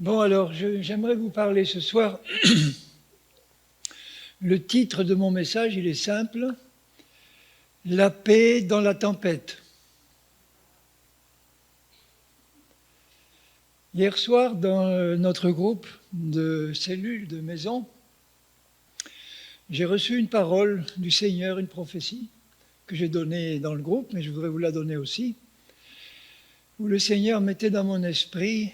Bon, alors, j'aimerais vous parler ce soir. Le titre de mon message, il est simple. La paix dans la tempête. Hier soir, dans notre groupe de cellules, de maison, j'ai reçu une parole du Seigneur, une prophétie, que j'ai donnée dans le groupe, mais je voudrais vous la donner aussi, où le Seigneur mettait dans mon esprit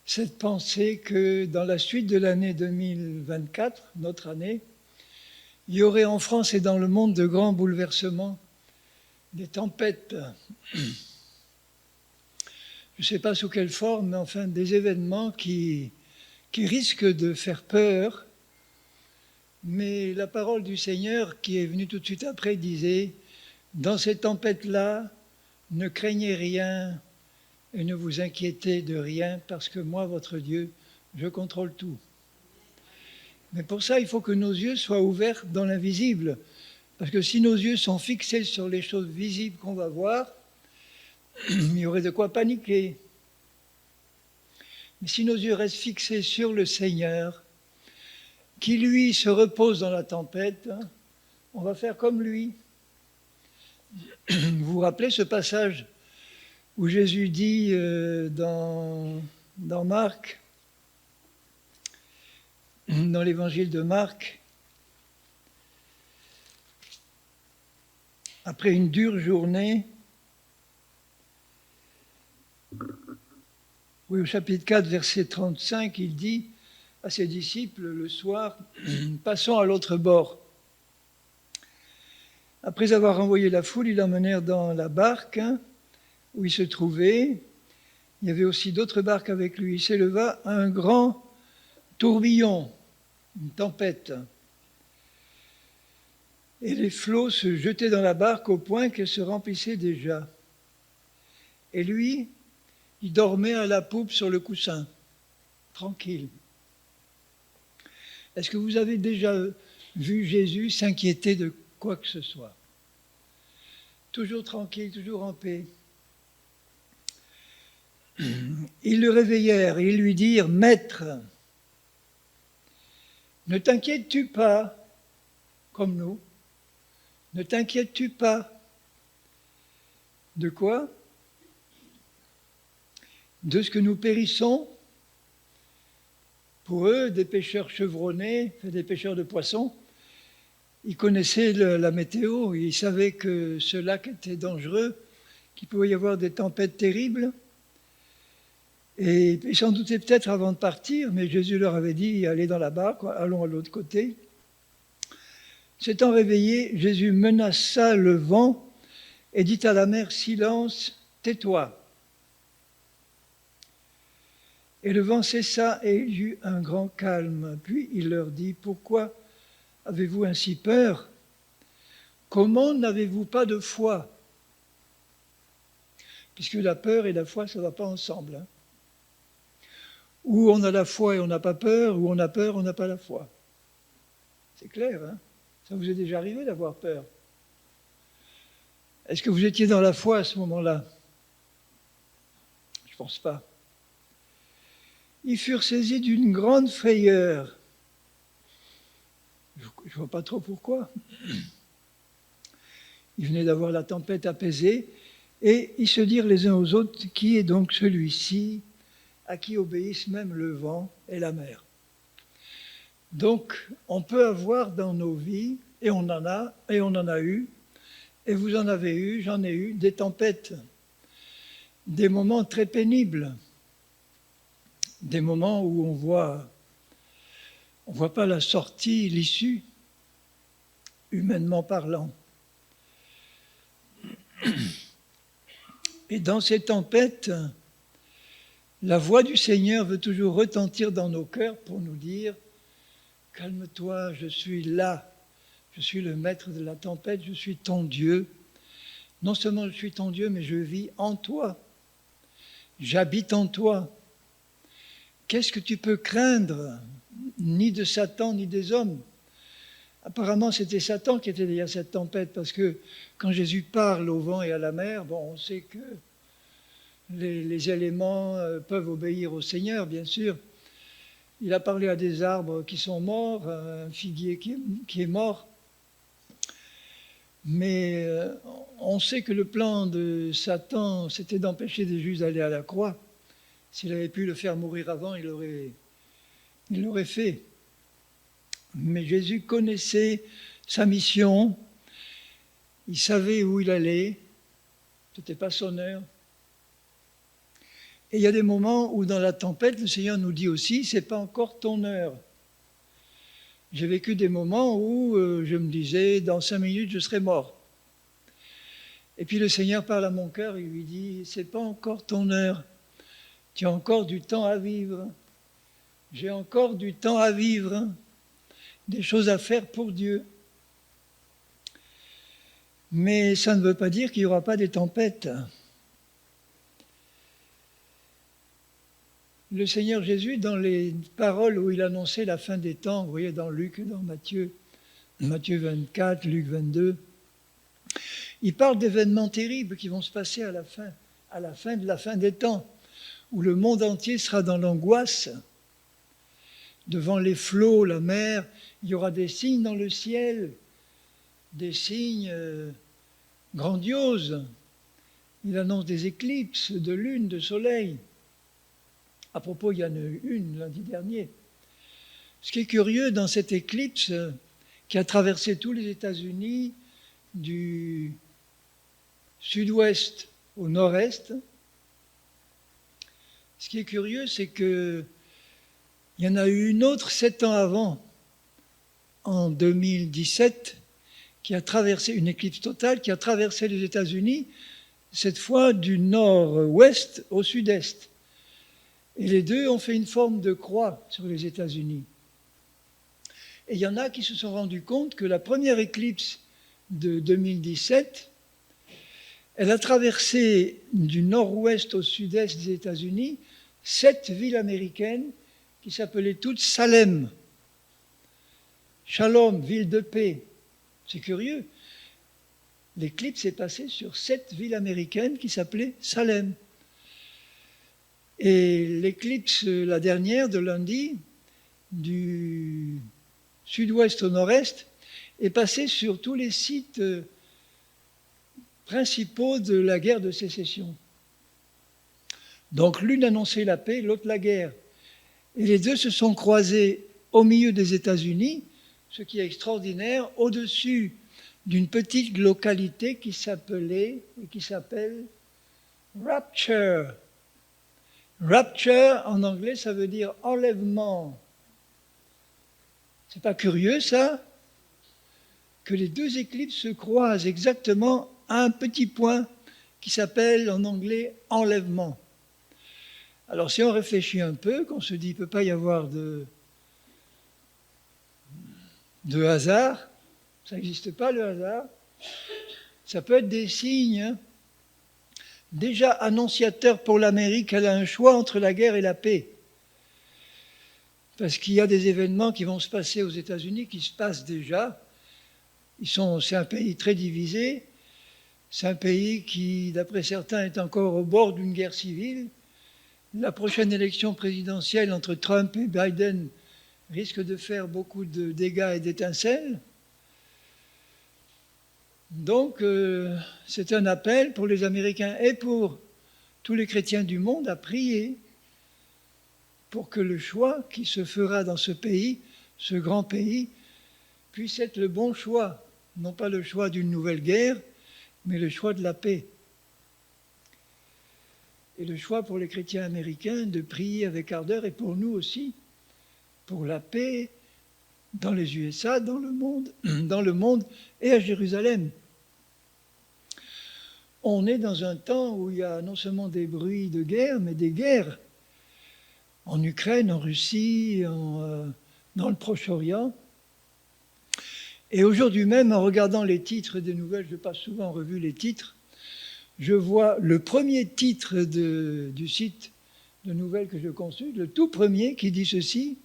cette pensée que dans la suite de l'année 2024, notre année, il y aurait en France et dans le monde de grands bouleversements, des tempêtes. Je ne sais pas sous quelle forme, mais enfin des événements qui risquent de faire peur. Mais la parole du Seigneur qui est venue tout de suite après disait « Dans ces tempêtes-là, ne craignez rien et ne vous inquiétez de rien parce que moi, votre Dieu, je contrôle tout. » Mais pour ça, il faut que nos yeux soient ouverts dans l'invisible. Parce que si nos yeux sont fixés sur les choses visibles qu'on va voir, il y aurait de quoi paniquer. Mais si nos yeux restent fixés sur le Seigneur, qui lui se repose dans la tempête, on va faire comme lui. Vous vous rappelez ce passage où Jésus dit dans Marc, dans l'évangile de Marc, après une dure journée, oui, au chapitre 4, verset 35, il dit à ses disciples le soir, « Passons à l'autre bord. » Après avoir renvoyé la foule, ils l'emmenèrent dans la barque où il se trouvait. Il y avait aussi d'autres barques avec lui. Il s'éleva un grand tourbillon, une tempête. Et les flots se jetaient dans la barque au point qu'elle se remplissait déjà. Et lui, il dormait à la poupe sur le coussin, tranquille. Est-ce que vous avez déjà vu Jésus s'inquiéter de quoi que ce soit? Toujours tranquille, toujours en paix. Ils le réveillèrent et ils lui dirent « Maître, ne t'inquiètes-tu pas, comme nous, ne t'inquiètes-tu pas de quoi? De ce que nous périssons? » Pour eux, des pêcheurs chevronnés, des pêcheurs de poissons, ils connaissaient la météo, ils savaient que ce lac était dangereux, qu'il pouvait y avoir des tempêtes terribles. Et ils s'en doutaient peut-être avant de partir, mais Jésus leur avait dit « Allez dans la barque, allons à l'autre côté ». S'étant réveillé, Jésus menaça le vent et dit à la mer « Silence, tais-toi ». Et le vent cessa et il y eut un grand calme. Puis il leur dit « Pourquoi avez-vous ainsi peur? Comment n'avez-vous pas de foi ?» Puisque la peur et la foi, ça ne va pas ensemble. Ou on a la foi et on n'a pas peur, ou on a peur, on n'a pas la foi. C'est clair, hein? Ça vous est déjà arrivé d'avoir peur? Est-ce que vous étiez dans la foi à ce moment-là? Je ne pense pas. Ils furent saisis d'une grande frayeur. Je ne vois pas trop pourquoi. Ils venaient d'avoir la tempête apaisée et ils se dirent les uns aux autres, qui est donc celui-ci à qui obéissent même le vent et la mer? Donc, on peut avoir dans nos vies, et on en a eu, et vous en avez eu, j'en ai eu, des tempêtes, des moments très pénibles, des moments où on voit pas la sortie, l'issue, humainement parlant. Et dans ces tempêtes, la voix du Seigneur veut toujours retentir dans nos cœurs pour nous dire « Calme-toi, je suis là, je suis le maître de la tempête, je suis ton Dieu. Non seulement je suis ton Dieu, mais je vis en toi, j'habite en toi. Qu'est-ce que tu peux craindre? Ni de Satan, ni des hommes. » Apparemment, c'était Satan qui était derrière cette tempête, parce que quand Jésus parle au vent et à la mer, bon, on sait que les éléments peuvent obéir au Seigneur, bien sûr. Il a parlé à des arbres qui sont morts, un figuier qui est mort. Mais on sait que le plan de Satan, c'était d'empêcher des Juifs d'aller à la croix. S'il avait pu le faire mourir avant, il l'aurait fait. Mais Jésus connaissait sa mission, il savait où il allait, ce n'était pas son heure. Et il y a des moments où dans la tempête, le Seigneur nous dit aussi, c'est pas encore ton heure. J'ai vécu des moments où je me disais, dans 5 minutes, je serai mort. Et puis le Seigneur parle à mon cœur, il lui dit, c'est pas encore ton heure, tu as encore du temps à vivre. J'ai encore du temps à vivre, des choses à faire pour Dieu. Mais ça ne veut pas dire qu'il n'y aura pas des tempêtes. Le Seigneur Jésus, dans les paroles où il annonçait la fin des temps, vous voyez dans Luc, dans Matthieu 24, Luc 22, il parle d'événements terribles qui vont se passer à la fin de la fin des temps, où le monde entier sera dans l'angoisse. Devant les flots, la mer, il y aura des signes dans le ciel, des signes grandioses. Il annonce des éclipses de lune, de soleil. À propos, il y en a eu une lundi dernier. Ce qui est curieux dans cette éclipse qui a traversé tous les États-Unis, du sud-ouest au nord-est, ce qui est curieux, c'est qu'il y en a eu une autre 7 ans avant, en 2017, qui a traversé une éclipse totale, qui a traversé les États-Unis, cette fois du nord-ouest au sud-est. Et les deux ont fait une forme de croix sur les États-Unis. Et il y en a qui se sont rendus compte que la première éclipse de 2017, elle a traversé du nord-ouest au sud-est des États-Unis 7 villes américaines qui s'appelaient toutes Salem. Shalom, ville de paix. C'est curieux. L'éclipse est passée sur 7 villes américaines qui s'appelaient Salem. Et l'éclipse, la dernière de lundi, du sud-ouest au nord-est, est passée sur tous les sites principaux de la guerre de sécession. Donc l'une annonçait la paix, l'autre la guerre. Et les deux se sont croisés au milieu des États-Unis, ce qui est extraordinaire, au-dessus d'une petite localité qui s'appelle Rapture. Rapture, en anglais, ça veut dire enlèvement. C'est pas curieux, ça? Que les deux éclipses se croisent exactement à un petit point qui s'appelle en anglais enlèvement. Alors si on réfléchit un peu, qu'on se dit qu'il ne peut pas y avoir de hasard, ça n'existe pas le hasard, ça peut être des signes, hein. Déjà annonciateur pour l'Amérique, elle a un choix entre la guerre et la paix. Parce qu'il y a des événements qui vont se passer aux États-Unis, qui se passent déjà. C'est un pays très divisé. C'est un pays qui, d'après certains, est encore au bord d'une guerre civile. La prochaine élection présidentielle entre Trump et Biden risque de faire beaucoup de dégâts et d'étincelles. Donc, c'est un appel pour les Américains et pour tous les chrétiens du monde à prier pour que le choix qui se fera dans ce pays, ce grand pays, puisse être le bon choix, non pas le choix d'une nouvelle guerre, mais le choix de la paix. Et le choix pour les chrétiens américains de prier avec ardeur, et pour nous aussi, pour la paix dans les USA, dans le monde et à Jérusalem. On est dans un temps où il y a non seulement des bruits de guerre, mais des guerres en Ukraine, en Russie, dans le Proche-Orient. Et aujourd'hui même, en regardant les titres des nouvelles, je passe souvent en revue les titres, je vois le premier titre du site de nouvelles que je consulte, le tout premier qui dit ceci: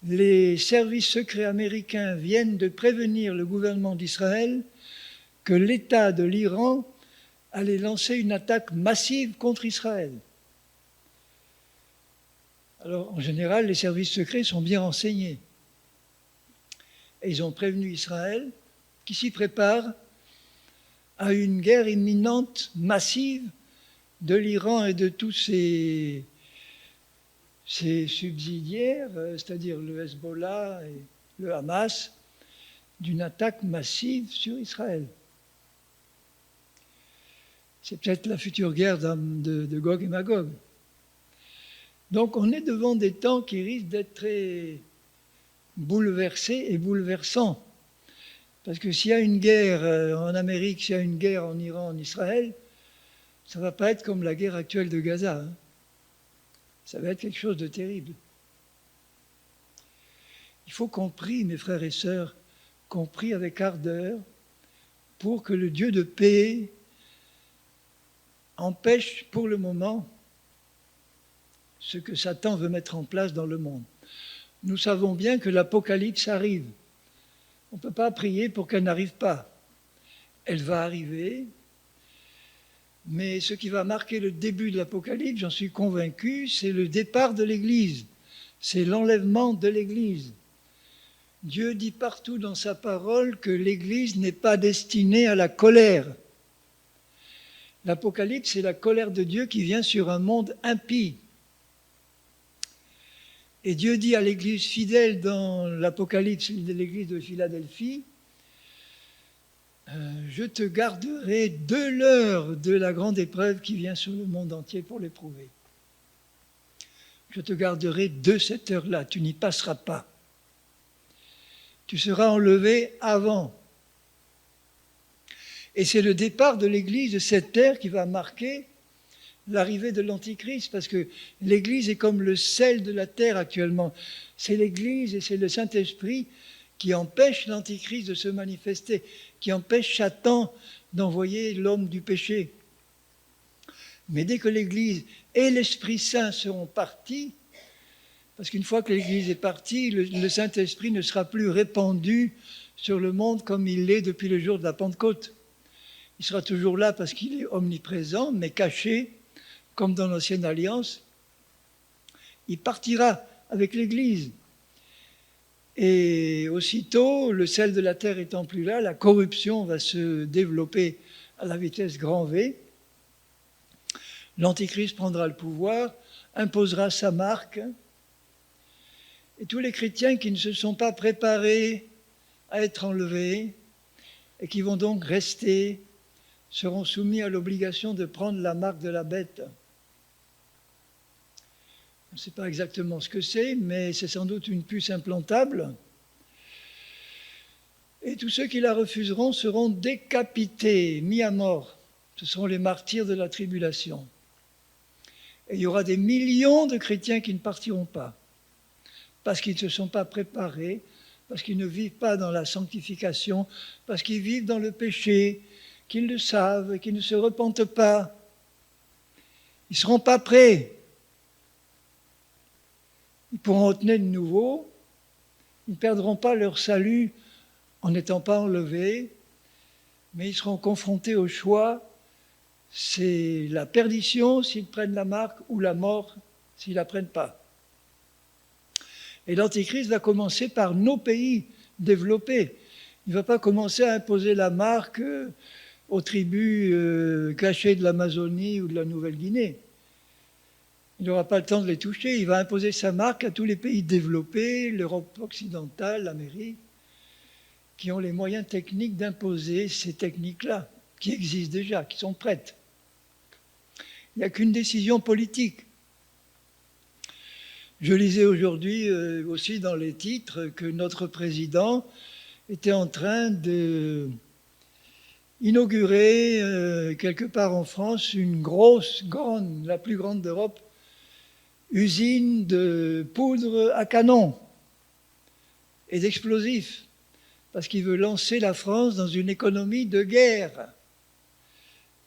les services secrets américains viennent de prévenir le gouvernement d'Israël que l'État de l'Iran allait lancer une attaque massive contre Israël. Alors, en général, les services secrets sont bien renseignés. Et ils ont prévenu Israël qui s'y prépare à une guerre imminente, massive, de l'Iran et de tous ses subsidiaires, c'est-à-dire le Hezbollah et le Hamas, d'une attaque massive sur Israël. C'est peut-être la future guerre de Gog et Magog. Donc on est devant des temps qui risquent d'être très bouleversés et bouleversants. Parce que s'il y a une guerre en Amérique, s'il y a une guerre en Iran, en Israël, ça ne va pas être comme la guerre actuelle de Gaza. Hein. Ça va être quelque chose de terrible. Il faut qu'on prie, mes frères et sœurs, qu'on prie avec ardeur pour que le Dieu de paix empêche pour le moment ce que Satan veut mettre en place dans le monde. Nous savons bien que l'Apocalypse arrive. On ne peut pas prier pour qu'elle n'arrive pas. Elle va arriver, mais ce qui va marquer le début de l'Apocalypse, j'en suis convaincu, c'est le départ de l'Église, c'est l'enlèvement de l'Église. Dieu dit partout dans sa parole que l'Église n'est pas destinée à la colère. L'Apocalypse, c'est la colère de Dieu qui vient sur un monde impie. Et Dieu dit à l'Église fidèle dans l'Apocalypse de l'Église de Philadelphie, je te garderai de l'heure de la grande épreuve qui vient sur le monde entier pour l'éprouver. Je te garderai de cette heure-là, tu n'y passeras pas. Tu seras enlevé avant. Et c'est le départ de l'Église de cette ère qui va marquer l'arrivée de l'Antichrist, parce que l'Église est comme le sel de la terre actuellement. C'est l'Église et c'est le Saint-Esprit qui empêche l'Antichrist de se manifester, qui empêche Satan d'envoyer l'homme du péché. Mais dès que l'Église et l'Esprit Saint seront partis, parce qu'une fois que l'Église est partie, le Saint-Esprit ne sera plus répandu sur le monde comme il l'est depuis le jour de la Pentecôte. Il sera toujours là parce qu'il est omniprésent, mais caché, comme dans l'Ancienne Alliance. Il partira avec l'Église. Et aussitôt, le sel de la terre étant plus là, la corruption va se développer à la vitesse grand V. L'Antichrist prendra le pouvoir, imposera sa marque. Et tous les chrétiens qui ne se sont pas préparés à être enlevés et qui vont donc rester seront soumis à l'obligation de prendre la marque de la bête. On ne sait pas exactement ce que c'est, mais c'est sans doute une puce implantable. Et tous ceux qui la refuseront seront décapités, mis à mort. Ce seront les martyrs de la tribulation. Et il y aura des millions de chrétiens qui ne partiront pas, parce qu'ils ne se sont pas préparés, parce qu'ils ne vivent pas dans la sanctification, parce qu'ils vivent dans le péché, qu'ils le savent, qu'ils ne se repentent pas. Ils ne seront pas prêts. Ils pourront retenir de nouveau. Ils ne perdront pas leur salut en n'étant pas enlevés, mais ils seront confrontés au choix. C'est la perdition s'ils prennent la marque ou la mort s'ils ne la prennent pas. Et l'Antichrist va commencer par nos pays développés. Il ne va pas commencer à imposer la marque aux tribus cachées de l'Amazonie ou de la Nouvelle-Guinée. Il n'aura pas le temps de les toucher. Il va imposer sa marque à tous les pays développés, l'Europe occidentale, l'Amérique, qui ont les moyens techniques d'imposer ces techniques-là, qui existent déjà, qui sont prêtes. Il n'y a qu'une décision politique. Je lisais aujourd'hui aussi dans les titres que notre président était en train d'inaugurer quelque part en France une grande, la plus grande d'Europe, usine de poudre à canon et d'explosifs, parce qu'il veut lancer la France dans une économie de guerre.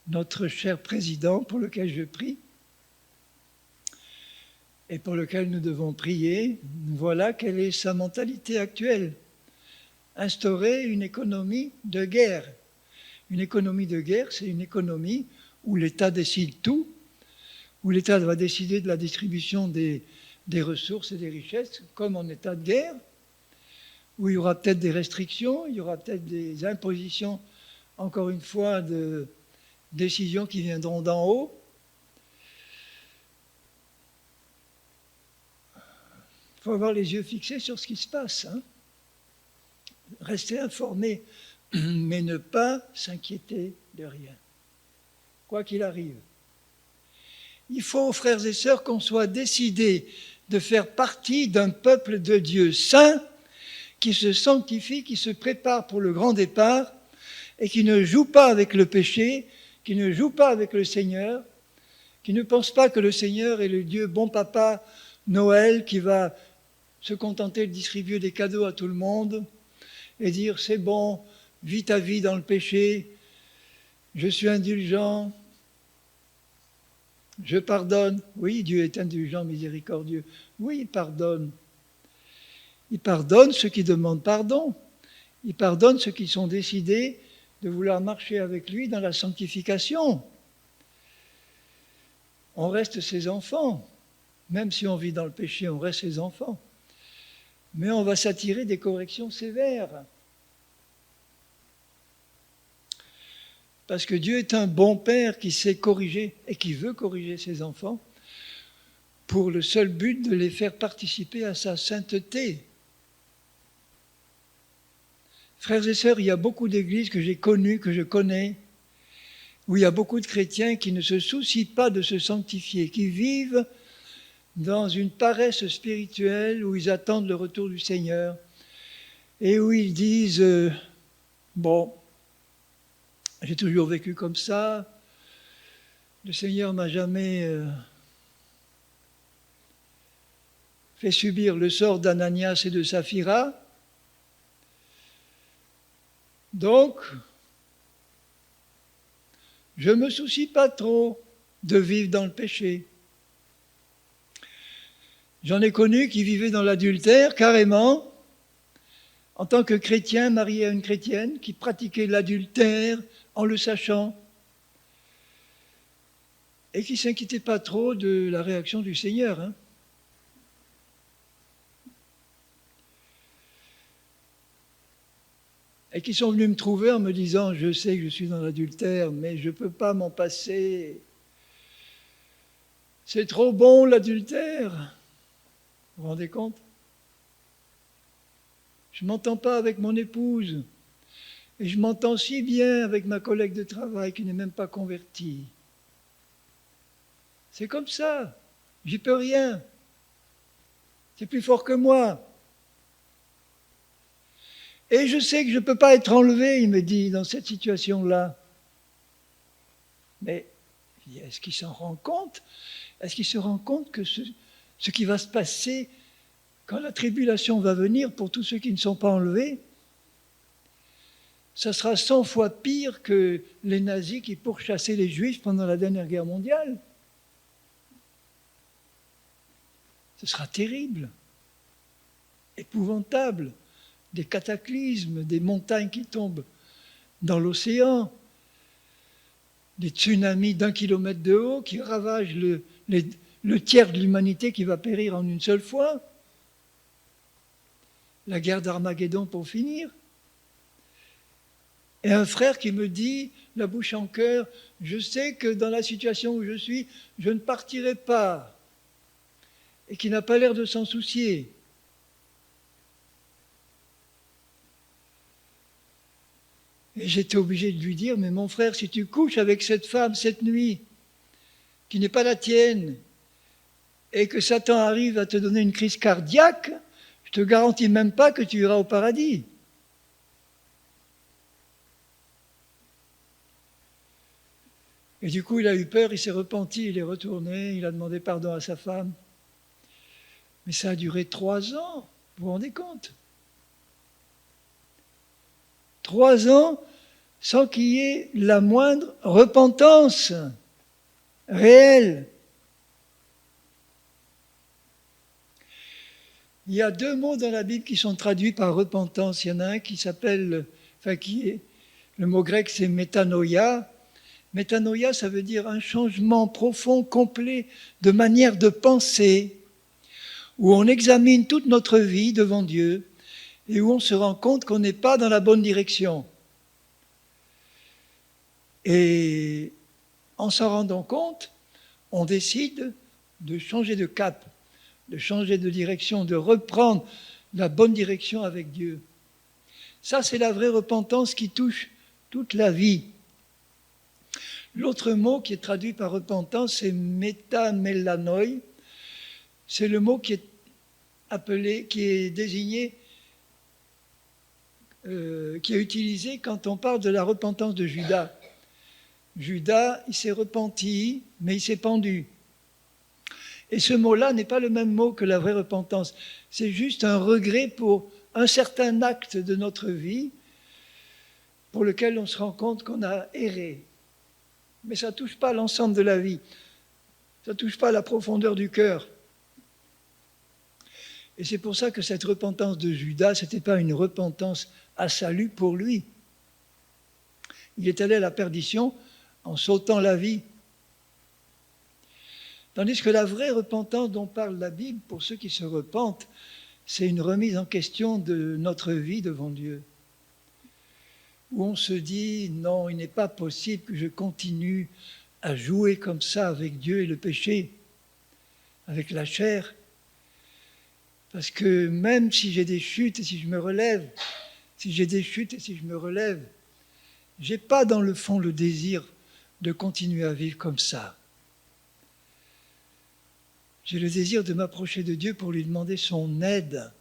Notre cher président, pour lequel je prie, et pour lequel nous devons prier, voilà quelle est sa mentalité actuelle. Instaurer une économie de guerre. Une économie de guerre, c'est une économie où l'État décide tout, où l'État va décider de la distribution des ressources et des richesses, comme en état de guerre, où il y aura peut-être des restrictions, il y aura peut-être des impositions, encore une fois, de décisions qui viendront d'en haut. Il faut avoir les yeux fixés sur ce qui se passe. Hein. Rester informé, mais ne pas s'inquiéter de rien, quoi qu'il arrive. Il faut, frères et sœurs, qu'on soit décidés de faire partie d'un peuple de Dieu saint, qui se sanctifie, qui se prépare pour le grand départ, et qui ne joue pas avec le péché, qui ne joue pas avec le Seigneur, qui ne pense pas que le Seigneur est le Dieu bon papa Noël, qui va se contenter de distribuer des cadeaux à tout le monde, et dire c'est bon, vis ta vie dans le péché, je suis indulgent, je pardonne. Oui, Dieu est indulgent, miséricordieux. Oui, il pardonne. Il pardonne ceux qui demandent pardon. Il pardonne ceux qui sont décidés de vouloir marcher avec lui dans la sanctification. On reste ses enfants. Même si on vit dans le péché, on reste ses enfants. Mais on va s'attirer des corrections sévères. Parce que Dieu est un bon père qui sait corriger et qui veut corriger ses enfants pour le seul but de les faire participer à sa sainteté. Frères et sœurs, il y a beaucoup d'églises que j'ai connues, que je connais, où il y a beaucoup de chrétiens qui ne se soucient pas de se sanctifier, qui vivent dans une paresse spirituelle où ils attendent le retour du Seigneur et où ils disent bon, j'ai toujours vécu comme ça, le Seigneur m'a jamais fait subir le sort d'Ananias et de Saphira, donc je ne me soucie pas trop de vivre dans le péché. J'en ai connu qui vivaient dans l'adultère carrément, en tant que chrétien marié à une chrétienne, qui pratiquait l'adultère en le sachant, et qui ne s'inquiétait pas trop de la réaction du Seigneur. Hein. Et qui sont venus me trouver en me disant « Je sais que je suis dans l'adultère, mais je ne peux pas m'en passer. C'est trop bon l'adultère. » Vous vous rendez compte? Je ne m'entends pas avec mon épouse. Et je m'entends si bien avec ma collègue de travail qui n'est même pas convertie. C'est comme ça. J'y peux rien. C'est plus fort que moi. Et je sais que je ne peux pas être enlevé, il me dit, dans cette situation-là. Mais est-ce qu'il s'en rend compte? Est-ce qu'il se rend compte que ce qui va se passer quand la tribulation va venir pour tous ceux qui ne sont pas enlevés, ça sera 100 fois pire que les nazis qui pourchassaient les Juifs pendant la dernière guerre mondiale. Ce sera terrible, épouvantable, des cataclysmes, des montagnes qui tombent dans l'océan, des tsunamis d'1 kilomètre de haut qui ravagent le tiers de l'humanité qui va périr en une seule fois. La guerre d'Armageddon pour finir. Et un frère qui me dit, la bouche en cœur, je sais que dans la situation où je suis, je ne partirai pas. Et qui n'a pas l'air de s'en soucier. Et j'étais obligé de lui dire, mais mon frère, si tu couches avec cette femme cette nuit, qui n'est pas la tienne, et que Satan arrive à te donner une crise cardiaque, je te garantis même pas que tu iras au paradis. Et du coup, il a eu peur, il s'est repenti, il est retourné, il a demandé pardon à sa femme. Mais ça a duré 3 ans, vous vous rendez compte? 3 ans sans qu'il y ait la moindre repentance réelle. Il y a 2 mots dans la Bible qui sont traduits par repentance. Il y en a un qui s'appelle, le mot grec c'est métanoïa, Métanoïa, ça veut dire un changement profond, complet de manière de penser, où on examine toute notre vie devant Dieu et où on se rend compte qu'on n'est pas dans la bonne direction. Et en s'en rendant compte, on décide de changer de cap, de changer de direction, de reprendre la bonne direction avec Dieu. Ça, c'est la vraie repentance qui touche toute la vie. L'autre mot qui est traduit par repentance, c'est métamélanoi. C'est le mot qui est appelé, qui est désigné, qui est utilisé quand on parle de la repentance de Judas. Judas, il s'est repenti, mais il s'est pendu. Et ce mot-là n'est pas le même mot que la vraie repentance. C'est juste un regret pour un certain acte de notre vie pour lequel on se rend compte qu'on a erré. Mais ça ne touche pas l'ensemble de la vie. Ça ne touche pas la profondeur du cœur. Et c'est pour ça que cette repentance de Judas, ce n'était pas une repentance à salut pour lui. Il est allé à la perdition en sautant la vie. Tandis que la vraie repentance dont parle la Bible, pour ceux qui se repentent, c'est une remise en question de notre vie devant Dieu. Où on se dit, non, il n'est pas possible que je continue à jouer comme ça avec Dieu et le péché, avec la chair. Parce que même si j'ai des chutes et si je me relève, j'ai pas dans le fond le désir de continuer à vivre comme ça. J'ai le désir de m'approcher de Dieu pour lui demander son aide,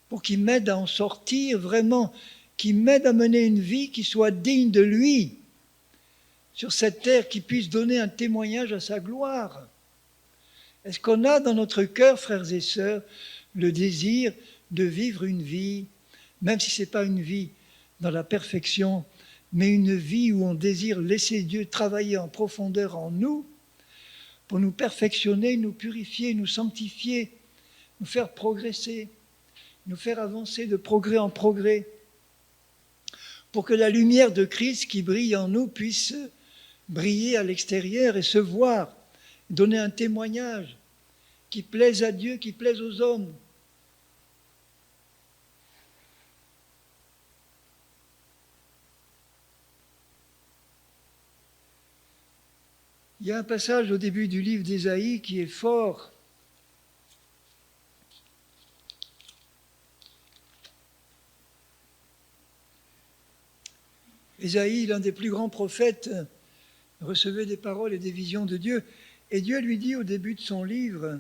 pour qu'il m'aide à en sortir vraiment, qu'il m'aide à mener une vie qui soit digne de lui, sur cette terre, qui puisse donner un témoignage à sa gloire. Est-ce qu'on a dans notre cœur, frères et sœurs, le désir de vivre une vie, même si ce n'est pas une vie dans la perfection, mais une vie où on désire laisser Dieu travailler en profondeur en nous, pour nous perfectionner, nous purifier, nous sanctifier, nous faire progresser, nous faire avancer de progrès en progrès, pour que la lumière de Christ qui brille en nous puisse briller à l'extérieur et se voir, donner un témoignage qui plaise à Dieu, qui plaise aux hommes. Il y a un passage au début du livre d'Ésaïe qui est fort. Ésaïe, l'un des plus grands prophètes, recevait des paroles et des visions de Dieu. Et Dieu lui dit au début de son livre,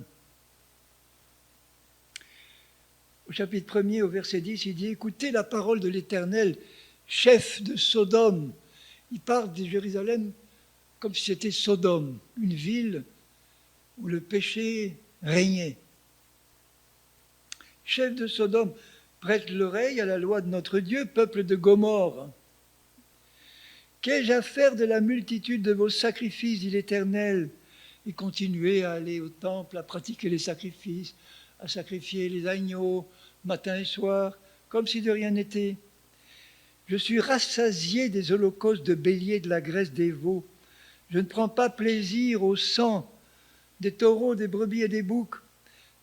au chapitre 1er, au verset 10, il dit « Écoutez la parole de l'Éternel, chef de Sodome ». Il parle de Jérusalem comme si c'était Sodome, une ville où le péché régnait. Chef de Sodome, prête l'oreille à la loi de notre Dieu, peuple de Gomorrhe. Qu'ai-je à faire de la multitude de vos sacrifices, dit l'Éternel? Et continuez à aller au temple, à pratiquer les sacrifices, à sacrifier les agneaux, matin et soir, comme si de rien n'était. Je suis rassasié des holocaustes de béliers, de la graisse des veaux. Je ne prends pas plaisir au sang des taureaux, des brebis et des boucs.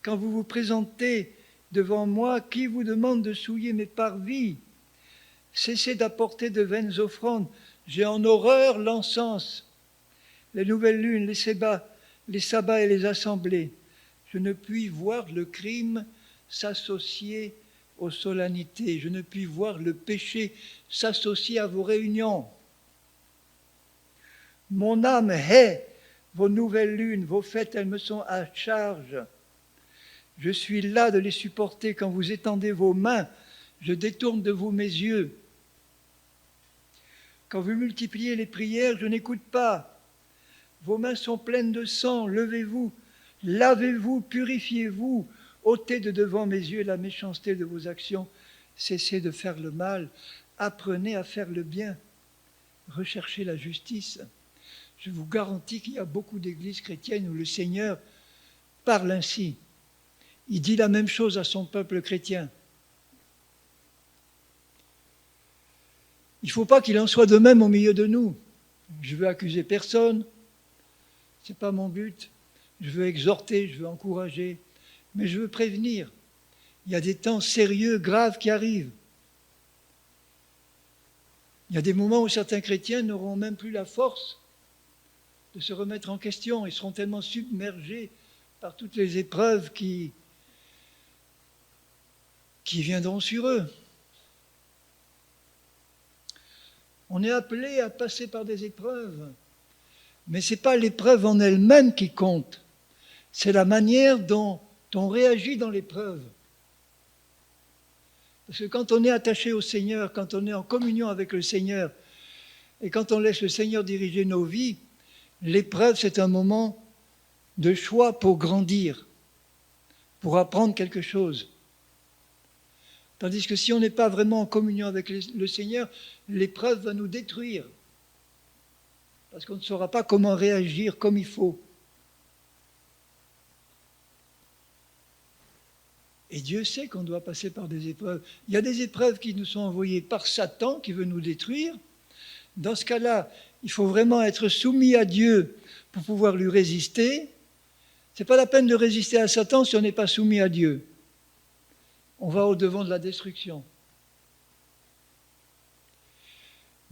Quand vous vous présentez devant moi, qui vous demande de souiller mes parvis? Cessez d'apporter de vaines offrandes. J'ai en horreur l'encens, les nouvelles lunes, les sabbats et les assemblées. Je ne puis voir le crime s'associer aux solennités. Je ne puis voir le péché s'associer à vos réunions. Mon âme hait vos nouvelles lunes, vos fêtes, elles me sont à charge. Je suis las de les supporter. Quand vous étendez vos mains, je détourne de vous mes yeux. Quand vous multipliez les prières, je n'écoute pas. Vos mains sont pleines de sang, levez-vous, lavez-vous, purifiez-vous, ôtez de devant mes yeux la méchanceté de vos actions, cessez de faire le mal, apprenez à faire le bien, recherchez la justice. Je vous garantis qu'il y a beaucoup d'églises chrétiennes où le Seigneur parle ainsi. Il dit la même chose à son peuple chrétien. Il ne faut pas qu'il en soit de même au milieu de nous. Je veux accuser personne, ce n'est pas mon but. Je veux exhorter, je veux encourager, mais je veux prévenir. Il y a des temps sérieux, graves qui arrivent. Il y a des moments où certains chrétiens n'auront même plus la force de se remettre en question. Ils seront tellement submergés par toutes les épreuves qui viendront sur eux. On est appelé à passer par des épreuves, mais ce n'est pas l'épreuve en elle-même qui compte. C'est la manière dont on réagit dans l'épreuve. Parce que quand on est attaché au Seigneur, quand on est en communion avec le Seigneur, et quand on laisse le Seigneur diriger nos vies, l'épreuve, c'est un moment de choix pour grandir, pour apprendre quelque chose. Tandis que si on n'est pas vraiment en communion avec le Seigneur, l'épreuve va nous détruire. Parce qu'on ne saura pas comment réagir comme il faut. Et Dieu sait qu'on doit passer par des épreuves. Il y a des épreuves qui nous sont envoyées par Satan qui veut nous détruire. Dans ce cas-là, il faut vraiment être soumis à Dieu pour pouvoir lui résister. Ce n'est pas la peine de résister à Satan si on n'est pas soumis à Dieu. On va au-devant de la destruction.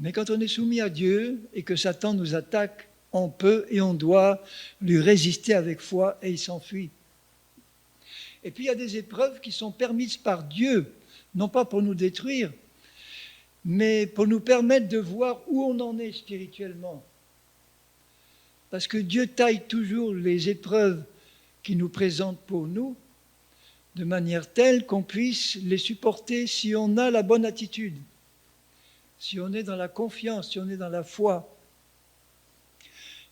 Mais quand on est soumis à Dieu et que Satan nous attaque, on peut et on doit lui résister avec foi et il s'enfuit. Et puis il y a des épreuves qui sont permises par Dieu, non pas pour nous détruire, mais pour nous permettre de voir où on en est spirituellement. Parce que Dieu taille toujours les épreuves qu'il nous présente pour nous, de manière telle qu'on puisse les supporter si on a la bonne attitude, si on est dans la confiance, si on est dans la foi.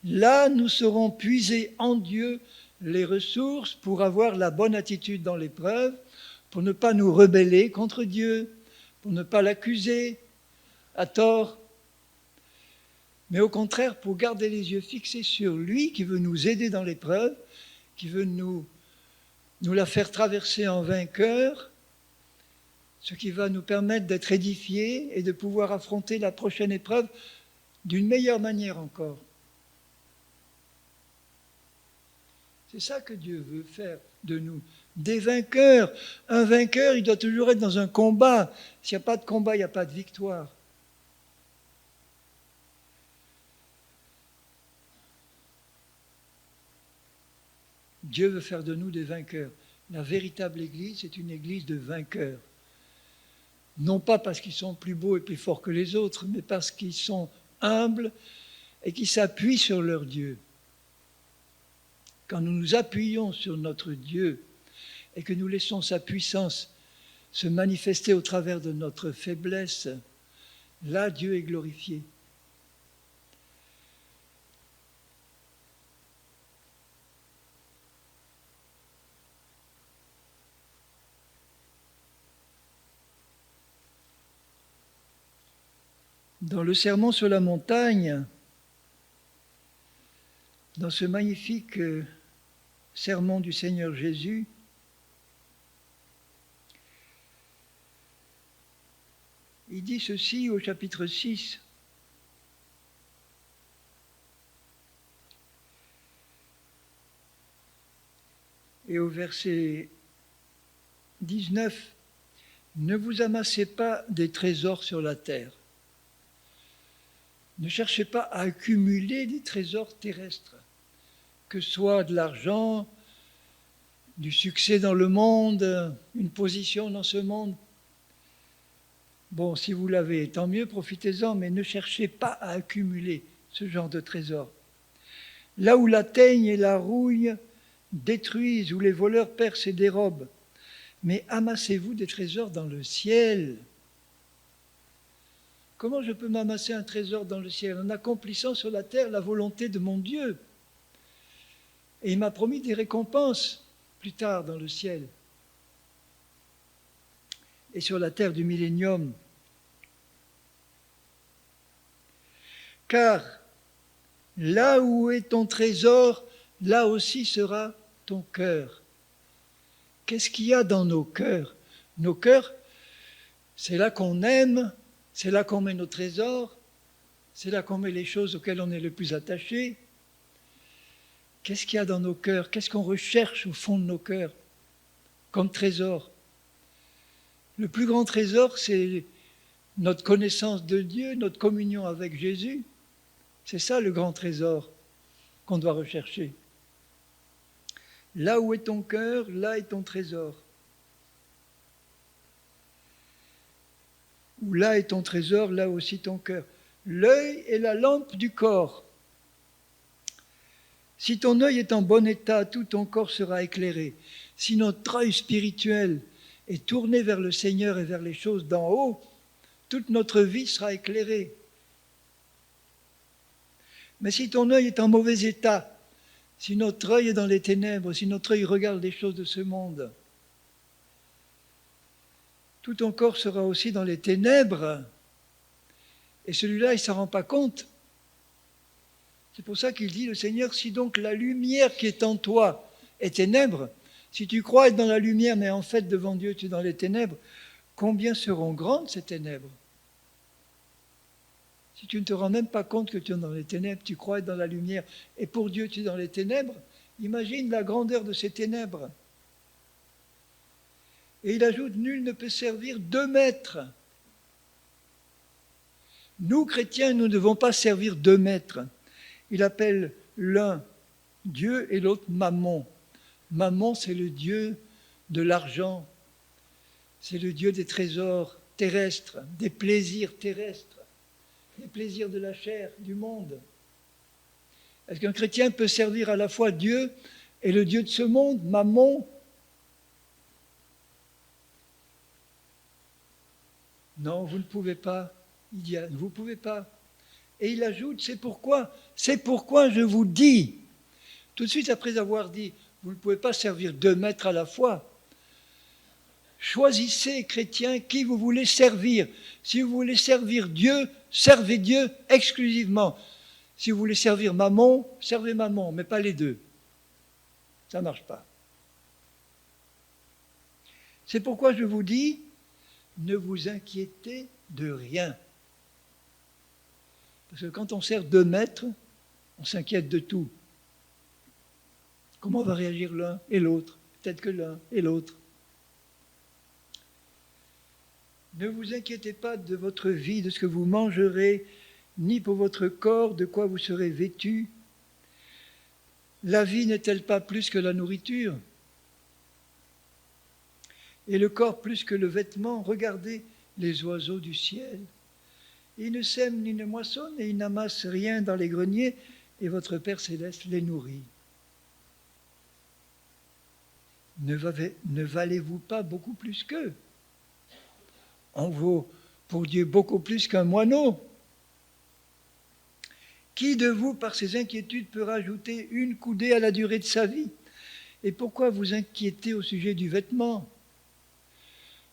Là, nous saurons puiser en Dieu les ressources pour avoir la bonne attitude dans l'épreuve, pour ne pas nous rebeller contre Dieu, pour ne pas l'accuser à tort, mais au contraire pour garder les yeux fixés sur lui qui veut nous aider dans l'épreuve, qui veut nous la faire traverser en vainqueur, ce qui va nous permettre d'être édifiés et de pouvoir affronter la prochaine épreuve d'une meilleure manière encore. C'est ça que Dieu veut faire de nous, des vainqueurs. Un vainqueur, il doit toujours être dans un combat. S'il n'y a pas de combat, il n'y a pas de victoire. Dieu veut faire de nous des vainqueurs. La véritable Église, c'est une Église de vainqueurs. Non pas parce qu'ils sont plus beaux et plus forts que les autres, mais parce qu'ils sont humbles et qui s'appuient sur leur Dieu. Quand nous nous appuyons sur notre Dieu et que nous laissons sa puissance se manifester au travers de notre faiblesse, là Dieu est glorifié. Dans le Sermon sur la montagne, dans ce magnifique sermon du Seigneur Jésus, il dit ceci au chapitre 6. Et au verset 19, « Ne vous amassez pas des trésors sur la terre. Ne cherchez pas à accumuler des trésors terrestres, que ce soit de l'argent, du succès dans le monde, une position dans ce monde. Bon, si vous l'avez, tant mieux, profitez-en, mais ne cherchez pas à accumuler ce genre de trésors. Là où la teigne et la rouille détruisent, où les voleurs percent et dérobent, mais amassez-vous des trésors dans le ciel. Comment je peux m'amasser un trésor dans le ciel? En accomplissant sur la terre la volonté de mon Dieu. Et il m'a promis des récompenses plus tard dans le ciel. Et sur la terre du millénium. Car là où est ton trésor, là aussi sera ton cœur. Qu'est-ce qu'il y a dans nos cœurs? Nos cœurs, c'est là qu'on aime, c'est là qu'on met nos trésors, C'est là qu'on met les choses auxquelles on est le plus attaché. Qu'est-ce qu'il y a dans nos cœurs? Qu'est-ce qu'on recherche au fond de nos cœurs comme trésor? Le plus grand trésor, c'est notre connaissance de Dieu, notre communion avec Jésus. C'est ça le grand trésor qu'on doit rechercher. Là où est ton cœur, là est ton trésor. Où là est ton trésor, là aussi ton cœur. L'œil est la lampe du corps. Si ton œil est en bon état, tout ton corps sera éclairé. Si notre œil spirituel est tourné vers le Seigneur et vers les choses d'en haut, toute notre vie sera éclairée. Mais si ton œil est en mauvais état, si notre œil est dans les ténèbres, si notre œil regarde les choses de ce monde, tout ton corps sera aussi dans les ténèbres. Et celui-là, il ne s'en rend pas compte. C'est pour ça qu'il dit, le Seigneur, si donc la lumière qui est en toi est ténèbres, si tu crois être dans la lumière, mais en fait devant Dieu tu es dans les ténèbres, combien seront grandes ces ténèbres? Si tu ne te rends même pas compte que tu es dans les ténèbres, tu crois être dans la lumière, et pour Dieu tu es dans les ténèbres, imagine la grandeur de ces ténèbres. Et il ajoute, nul ne peut servir 2 maîtres. Nous, chrétiens, nous ne devons pas servir 2 maîtres. Il appelle l'un Dieu et l'autre Mammon. Mammon, c'est le Dieu de l'argent, c'est le Dieu des trésors terrestres, des plaisirs terrestres, des plaisirs de la chair, du monde. Est-ce qu'un chrétien peut servir à la fois Dieu et le Dieu de ce monde, Mammon? Non, vous ne pouvez pas. Il dit, vous ne pouvez pas. Et il ajoute, c'est pourquoi je vous dis, tout de suite après avoir dit, vous ne pouvez pas servir 2 maîtres à la fois. Choisissez, chrétiens, qui vous voulez servir. Si vous voulez servir Dieu, servez Dieu exclusivement. Si vous voulez servir Mammon, servez Mammon, mais pas les 2. Ça ne marche pas. C'est pourquoi je vous dis, ne vous inquiétez de rien. Parce que quand on sert 2 maîtres, on s'inquiète de tout. Comment va réagir l'un et l'autre? Peut-être que l'un et l'autre. Ne vous inquiétez pas de votre vie, de ce que vous mangerez, ni pour votre corps, de quoi vous serez vêtus. La vie n'est-elle pas plus que la nourriture? Et le corps plus que le vêtement? Regardez les oiseaux du ciel. Ils ne sèment ni ne moissonnent et ils n'amassent rien dans les greniers, et votre Père céleste les nourrit. Ne valez-vous pas beaucoup plus qu'eux? On vaut pour Dieu beaucoup plus qu'un moineau. Qui de vous, par ses inquiétudes, peut rajouter 1 coudée à la durée de sa vie? Et pourquoi vous inquiétez au sujet du vêtement?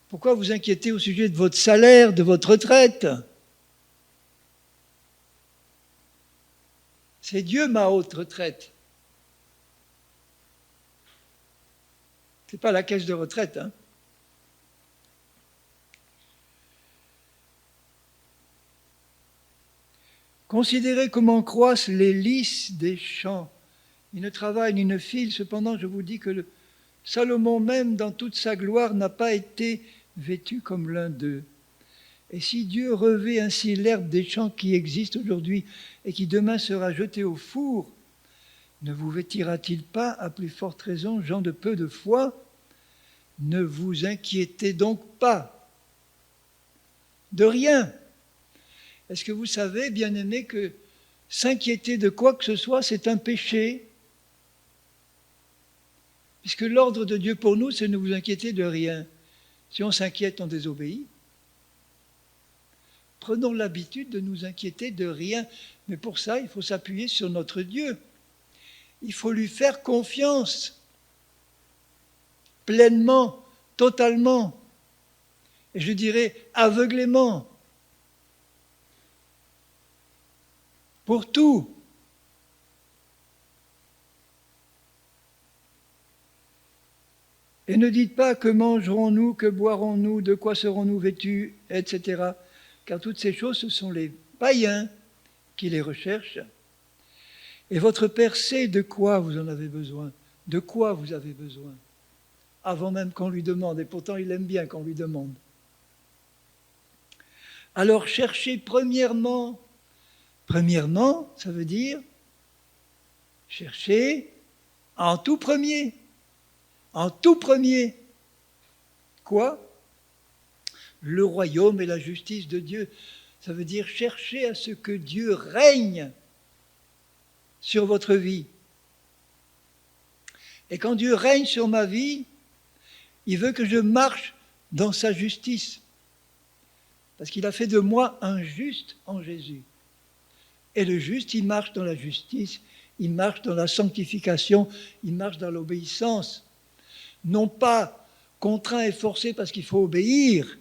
Pourquoi vous inquiétez au sujet de votre salaire, de votre retraite? C'est Dieu ma haute retraite. Ce n'est pas la caisse de retraite. Hein. Considérez comment croissent les lys des champs. Ils ne travaillent ni ne filent, cependant je vous dis que Salomon même, dans toute sa gloire, n'a pas été vêtu comme l'un d'eux. Et si Dieu revêt ainsi l'herbe des champs qui existe aujourd'hui et qui demain sera jetée au four, ne vous vêtira-t-il pas, à plus forte raison, gens de peu de foi? Ne vous inquiétez donc pas de rien. Est-ce que vous savez, bien-aimés, que s'inquiéter de quoi que ce soit, c'est un péché? Puisque l'ordre de Dieu pour nous, c'est de ne vous inquiéter de rien. Si on s'inquiète, on désobéit. Prenons l'habitude de nous inquiéter de rien. Mais pour ça, il faut s'appuyer sur notre Dieu. Il faut lui faire confiance. Pleinement, totalement. Et je dirais aveuglément. Pour tout. Et ne dites pas que mangerons-nous, que boirons-nous, de quoi serons-nous vêtus, etc. Car toutes ces choses, ce sont les païens qui les recherche. Et votre Père sait de quoi vous en avez besoin, de quoi vous avez besoin, avant même qu'on lui demande. Et pourtant, il aime bien qu'on lui demande. Alors cherchez premièrement, ça veut dire cherchez en tout premier. Quoi? Le royaume et la justice de Dieu. Ça veut dire chercher à ce que Dieu règne sur votre vie. Et quand Dieu règne sur ma vie, il veut que je marche dans sa justice. Parce qu'il a fait de moi un juste en Jésus. Et le juste, il marche dans la justice, il marche dans la sanctification, il marche dans l'obéissance. Non pas contraint et forcé parce qu'il faut obéir,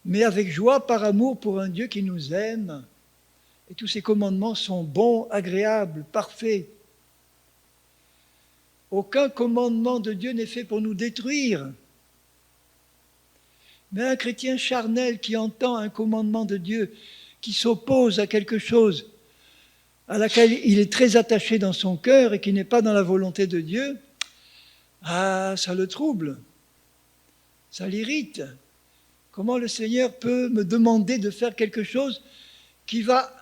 mais avec joie par amour pour un Dieu qui nous aime. Et tous ces commandements sont bons, agréables, parfaits. Aucun commandement de Dieu n'est fait pour nous détruire. Mais un chrétien charnel qui entend un commandement de Dieu, qui s'oppose à quelque chose à laquelle il est très attaché dans son cœur et qui n'est pas dans la volonté de Dieu, ça le trouble, ça l'irrite. Comment le Seigneur peut me demander de faire quelque chose qui va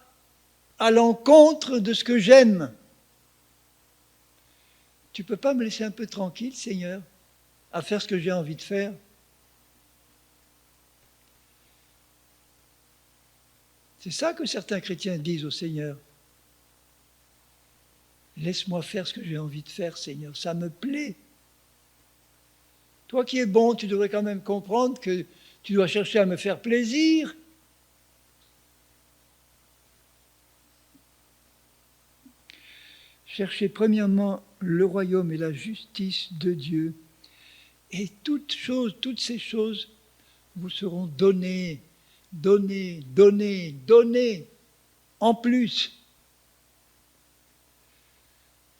à l'encontre de ce que j'aime? Tu ne peux pas me laisser un peu tranquille, Seigneur, à faire ce que j'ai envie de faire? C'est ça que certains chrétiens disent au Seigneur. Laisse-moi faire ce que j'ai envie de faire, Seigneur, ça me plaît. Toi qui es bon, tu devrais quand même comprendre que tu dois chercher à me faire plaisir. Cherchez premièrement le royaume et la justice de Dieu, et toutes ces choses vous seront données en plus.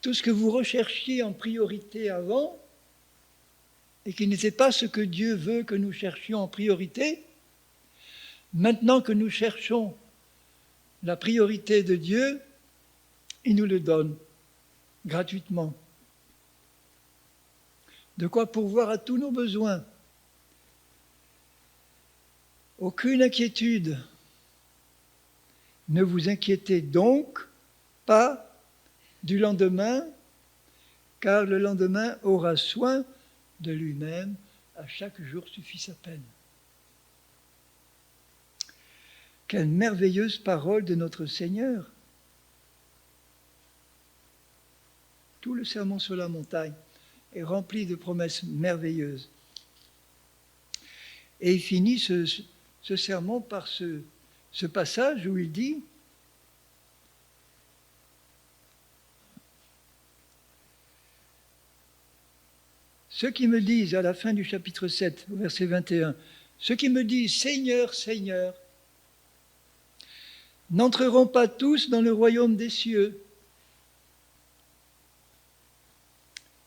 Tout ce que vous recherchiez en priorité avant, et qui n'était pas ce que Dieu veut que nous cherchions en priorité, maintenant que nous cherchons la priorité de Dieu, il nous le donne gratuitement. De quoi pourvoir à tous nos besoins. Aucune inquiétude. Ne vous inquiétez donc pas du lendemain, car le lendemain aura soin de lui-même, à chaque jour suffit sa peine. Quelle merveilleuse parole de notre Seigneur! Tout le sermon sur la montagne est rempli de promesses merveilleuses. Et il finit ce sermon par ce passage où il dit: ceux qui me disent, à la fin du chapitre 7, au verset 21, ceux qui me disent « Seigneur, Seigneur », n'entreront pas tous dans le royaume des cieux.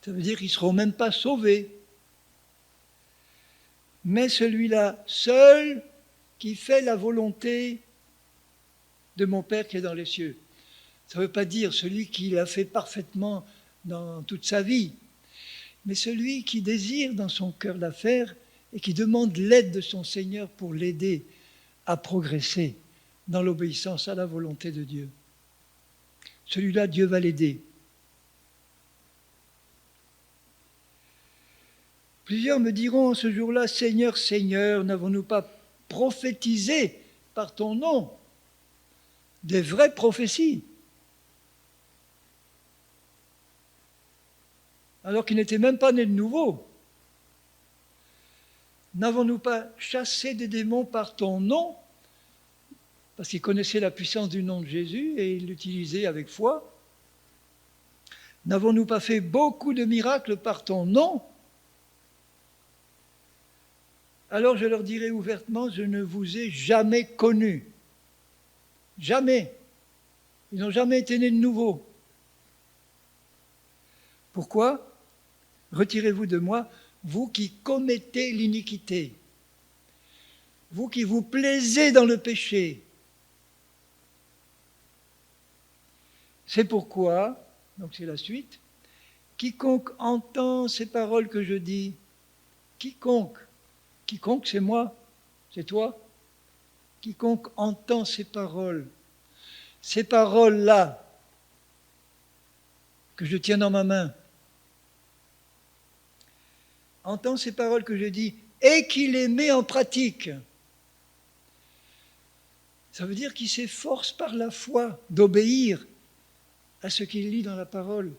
Ça veut dire qu'ils ne seront même pas sauvés. Mais celui-là seul qui fait la volonté de mon Père qui est dans les cieux. Ça ne veut pas dire celui qui l'a fait parfaitement dans toute sa vie, mais celui qui désire dans son cœur la faire et qui demande l'aide de son Seigneur pour l'aider à progresser dans l'obéissance à la volonté de Dieu. Celui-là, Dieu va l'aider. Plusieurs me diront ce jour-là, Seigneur, Seigneur, n'avons-nous pas prophétisé par ton nom des vraies prophéties, alors qu'ils n'étaient même pas nés de nouveau? N'avons-nous pas chassé des démons par ton nom, parce qu'ils connaissaient la puissance du nom de Jésus et ils l'utilisaient avec foi? N'avons-nous pas fait beaucoup de miracles par ton nom? Alors je leur dirai ouvertement, je ne vous ai jamais connus. Jamais. Ils n'ont jamais été nés de nouveau. Pourquoi? Retirez-vous de moi, vous qui commettez l'iniquité, vous qui vous plaisez dans le péché. C'est pourquoi, donc c'est la suite, quiconque entend ces paroles que je dis, quiconque c'est moi, c'est toi, quiconque entend ces paroles-là que je tiens dans ma main, entend ces paroles que je dis et qui les met en pratique. Ça veut dire qu'il s'efforce par la foi d'obéir à ce qu'il lit dans la parole.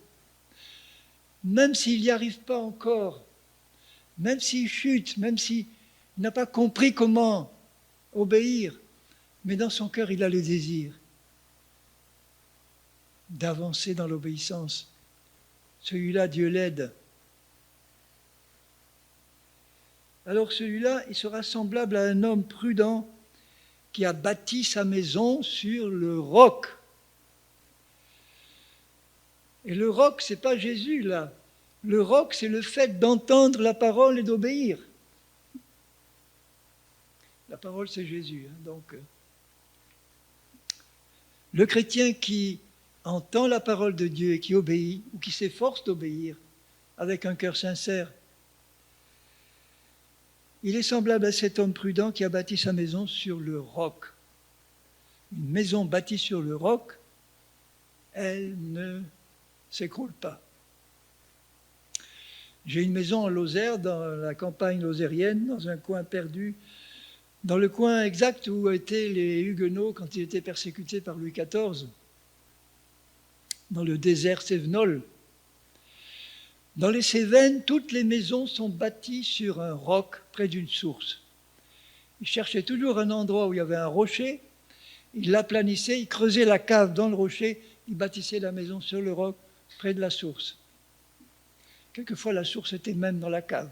Même s'il n'y arrive pas encore, même s'il chute, même s'il n'a pas compris comment obéir, mais dans son cœur, il a le désir d'avancer dans l'obéissance. Celui-là, Dieu l'aide. Alors celui-là, il sera semblable à un homme prudent qui a bâti sa maison sur le roc. Et le roc, ce n'est pas Jésus, là. Le roc, c'est le fait d'entendre la parole et d'obéir. La parole, c'est Jésus. Donc, le chrétien qui entend la parole de Dieu et qui obéit, ou qui s'efforce d'obéir avec un cœur sincère, il est semblable à cet homme prudent qui a bâti sa maison sur le roc. Une maison bâtie sur le roc, elle ne s'écroule pas. J'ai une maison en Lozère, dans la campagne lozérienne, dans un coin perdu, dans le coin exact où étaient les Huguenots quand ils étaient persécutés par Louis XIV, dans le désert cévenol. Dans les Cévennes, toutes les maisons sont bâties sur un roc près d'une source. Ils cherchaient toujours un endroit où il y avait un rocher, ils l'aplanissaient, ils creusaient la cave dans le rocher, ils bâtissaient la maison sur le roc près de la source. Quelquefois, la source était même dans la cave.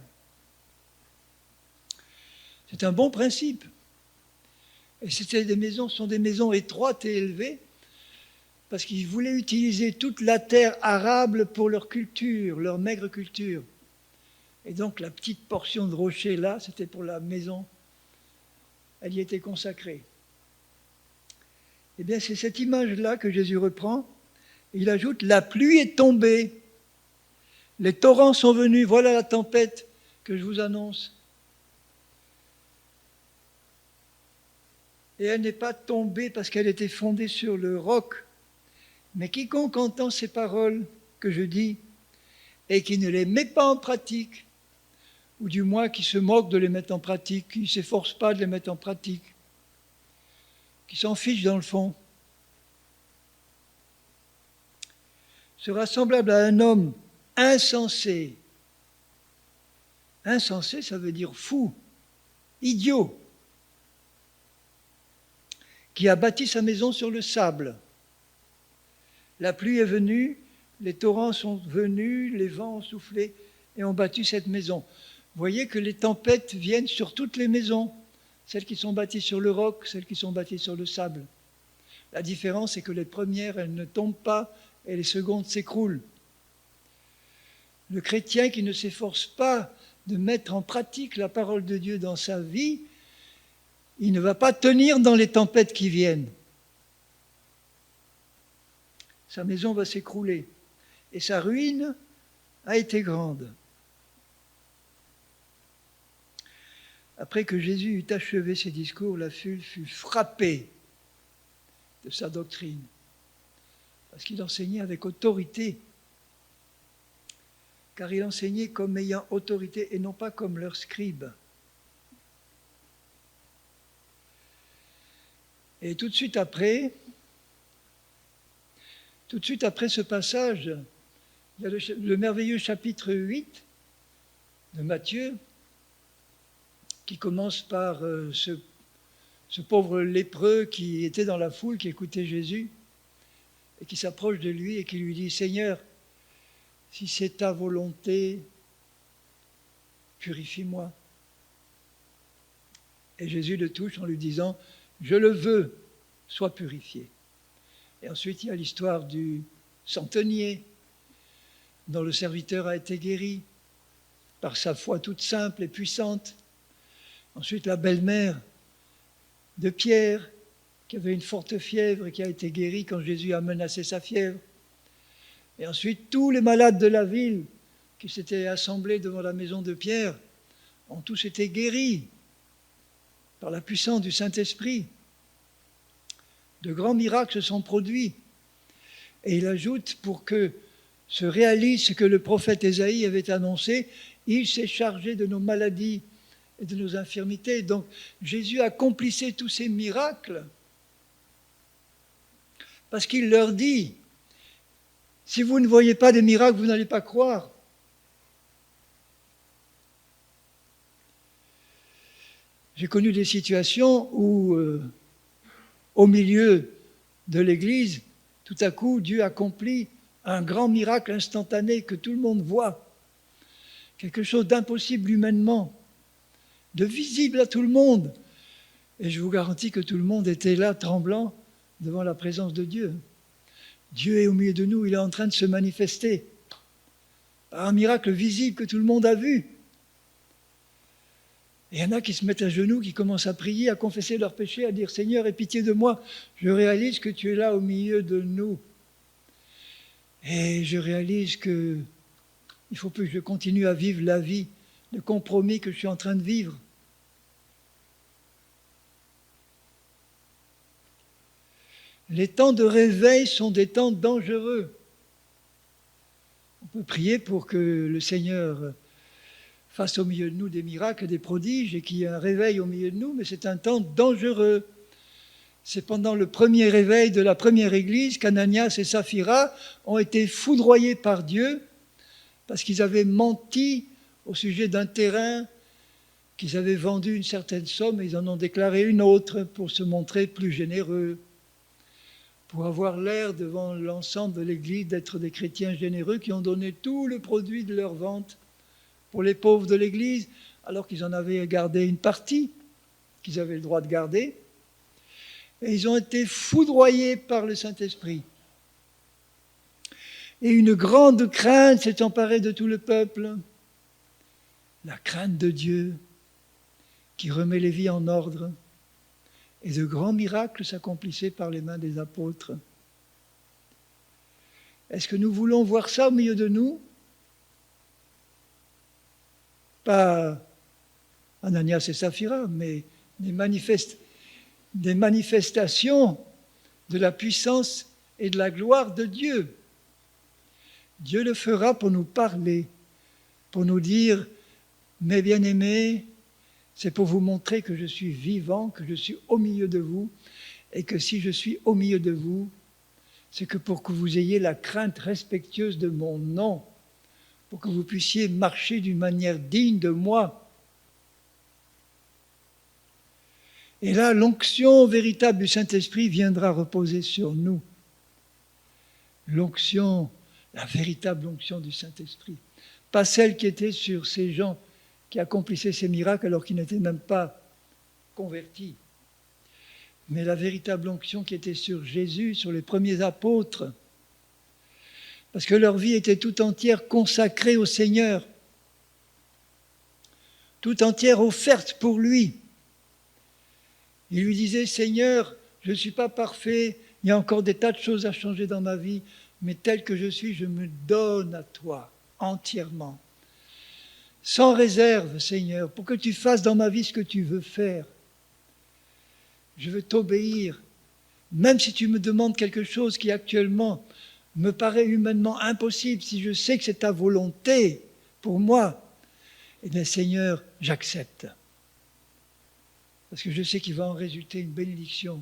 C'est un bon principe. Et sont des maisons étroites et élevées, parce qu'ils voulaient utiliser toute la terre arable pour leur culture, leur maigre culture. Et donc la petite portion de rocher là, c'était pour la maison. Elle y était consacrée. Eh bien, c'est cette image-là que Jésus reprend. Il ajoute, la pluie est tombée. Les torrents sont venus, voilà la tempête que je vous annonce. Et elle n'est pas tombée parce qu'elle était fondée sur le roc. Mais quiconque entend ces paroles que je dis et qui ne les met pas en pratique, ou du moins qui se moque de les mettre en pratique, qui ne s'efforce pas de les mettre en pratique, qui s'en fiche dans le fond, sera semblable à un homme insensé. Insensé, ça veut dire fou, idiot, qui a bâti sa maison sur le sable. La pluie est venue, les torrents sont venus, les vents ont soufflé et ont battu cette maison. Vous voyez que les tempêtes viennent sur toutes les maisons, celles qui sont bâties sur le roc, celles qui sont bâties sur le sable. La différence, c'est que les premières, elles ne tombent pas et les secondes s'écroulent. Le chrétien qui ne s'efforce pas de mettre en pratique la parole de Dieu dans sa vie, il ne va pas tenir dans les tempêtes qui viennent. Sa maison va s'écrouler et sa ruine a été grande. Après que Jésus eut achevé ses discours, la foule fut frappée de sa doctrine, parce qu'il enseignait avec autorité, car il enseignait comme ayant autorité et non pas comme leurs scribes. Et tout de suite après ce passage, il y a le merveilleux chapitre 8 de Matthieu, qui commence par ce pauvre lépreux qui était dans la foule, qui écoutait Jésus, et qui s'approche de lui et qui lui dit « Seigneur, si c'est ta volonté, purifie-moi. » Et Jésus le touche en lui disant « Je le veux, sois purifié. » Et ensuite, il y a l'histoire du centenier, dont le serviteur a été guéri par sa foi toute simple et puissante. Ensuite, la belle-mère de Pierre, qui avait une forte fièvre et qui a été guérie quand Jésus a menacé sa fièvre. Et ensuite, tous les malades de la ville qui s'étaient assemblés devant la maison de Pierre ont tous été guéris par la puissance du Saint-Esprit. De grands miracles se sont produits. Et il ajoute, pour que se réalise ce que le prophète Ésaïe avait annoncé, il s'est chargé de nos maladies et de nos infirmités. Donc Jésus accomplissait tous ces miracles parce qu'il leur dit, si vous ne voyez pas des miracles, vous n'allez pas croire. J'ai connu des situations où, au milieu de l'Église, tout à coup, Dieu accomplit un grand miracle instantané que tout le monde voit. Quelque chose d'impossible humainement, de visible à tout le monde. Et je vous garantis que tout le monde était là, tremblant, devant la présence de Dieu. Dieu est au milieu de nous, il est en train de se manifester. Par un miracle visible que tout le monde a vu. Et il y en a qui se mettent à genoux, qui commencent à prier, à confesser leurs péchés, à dire « Seigneur, aie pitié de moi, je réalise que tu es là au milieu de nous. » Et je réalise qu'il faut que je continue à vivre la vie de compromis que je suis en train de vivre. Les temps de réveil sont des temps dangereux. On peut prier pour que le Seigneur fasse au milieu de nous des miracles, des prodiges, et qu'il y ait un réveil au milieu de nous, mais c'est un temps dangereux. C'est pendant le premier réveil de la première église qu'Ananias et Saphira ont été foudroyés par Dieu parce qu'ils avaient menti au sujet d'un terrain qu'ils avaient vendu une certaine somme et ils en ont déclaré une autre pour se montrer plus généreux, pour avoir l'air devant l'ensemble de l'église d'être des chrétiens généreux qui ont donné tout le produit de leur vente pour les pauvres de l'église, alors qu'ils en avaient gardé une partie qu'ils avaient le droit de garder. Et ils ont été foudroyés par le Saint-Esprit. Et une grande crainte s'est emparée de tout le peuple. La crainte de Dieu qui remet les vies en ordre. Et de grands miracles s'accomplissaient par les mains des apôtres. Est-ce que nous voulons voir ça au milieu de nous? Pas Ananias et Saphira, mais des manifestations de la puissance et de la gloire de Dieu. Dieu le fera pour nous parler, pour nous dire « Mes bien-aimés, c'est pour vous montrer que je suis vivant, que je suis au milieu de vous, et que si je suis au milieu de vous, c'est que pour que vous ayez la crainte respectueuse de mon nom, pour que vous puissiez marcher d'une manière digne de moi. » Et là, l'onction véritable du Saint-Esprit viendra reposer sur nous. L'onction, la véritable onction du Saint-Esprit. Pas celle qui était sur ces gens qui accomplissaient ces miracles alors qu'ils n'étaient même pas convertis. Mais la véritable onction qui était sur Jésus, sur les premiers apôtres. Parce que leur vie était tout entière consacrée au Seigneur. Tout entière offerte pour lui. Il lui disait, Seigneur, je ne suis pas parfait, il y a encore des tas de choses à changer dans ma vie, mais tel que je suis, je me donne à toi entièrement. Sans réserve, Seigneur, pour que tu fasses dans ma vie ce que tu veux faire. Je veux t'obéir, même si tu me demandes quelque chose qui actuellement me paraît humainement impossible, si je sais que c'est ta volonté pour moi, eh bien Seigneur, j'accepte. Parce que je sais qu'il va en résulter une bénédiction.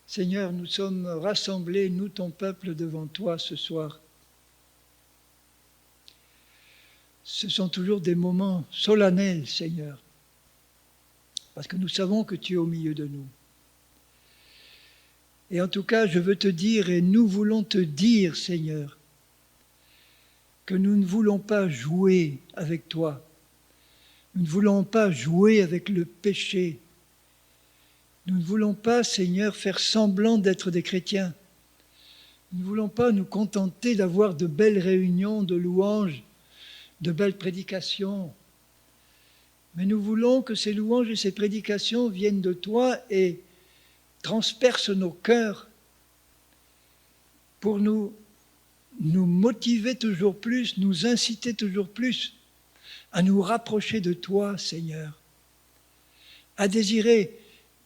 Seigneur, nous sommes rassemblés, nous ton peuple, devant toi ce soir. Ce sont toujours des moments solennels, Seigneur, parce que nous savons que tu es au milieu de nous. Et en tout cas, je veux te dire, et nous voulons te dire, Seigneur, que nous ne voulons pas jouer avec toi. Nous ne voulons pas jouer avec le péché. Nous ne voulons pas, Seigneur, faire semblant d'être des chrétiens. Nous ne voulons pas nous contenter d'avoir de belles réunions de louanges, de belles prédications. Mais nous voulons que ces louanges et ces prédications viennent de toi et transpercent nos cœurs pour nous motiver toujours plus, nous inciter toujours plus à nous rapprocher de toi, Seigneur, à désirer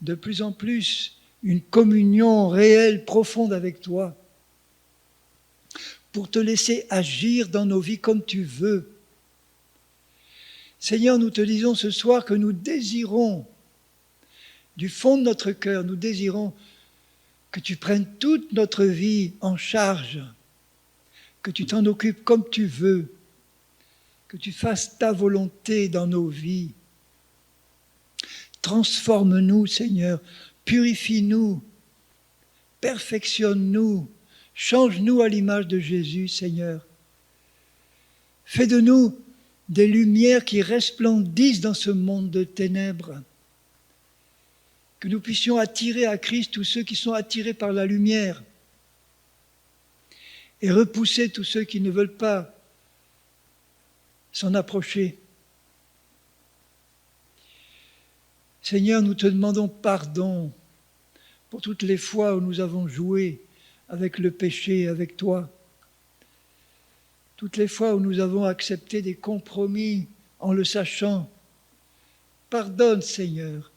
de plus en plus une communion réelle, profonde avec toi, pour te laisser agir dans nos vies comme tu veux. Seigneur, nous te disons ce soir que nous désirons, du fond de notre cœur, nous désirons que tu prennes toute notre vie en charge, que tu t'en occupes comme tu veux, que tu fasses ta volonté dans nos vies. Transforme-nous, Seigneur, purifie-nous, perfectionne-nous, change-nous à l'image de Jésus, Seigneur. Fais de nous des lumières qui resplendissent dans ce monde de ténèbres. Que nous puissions attirer à Christ tous ceux qui sont attirés par la lumière et repousser tous ceux qui ne veulent pas s'en approcher. Seigneur, nous te demandons pardon pour toutes les fois où nous avons joué avec le péché, avec toi. Toutes les fois où nous avons accepté des compromis en le sachant. Pardonne, Seigneur.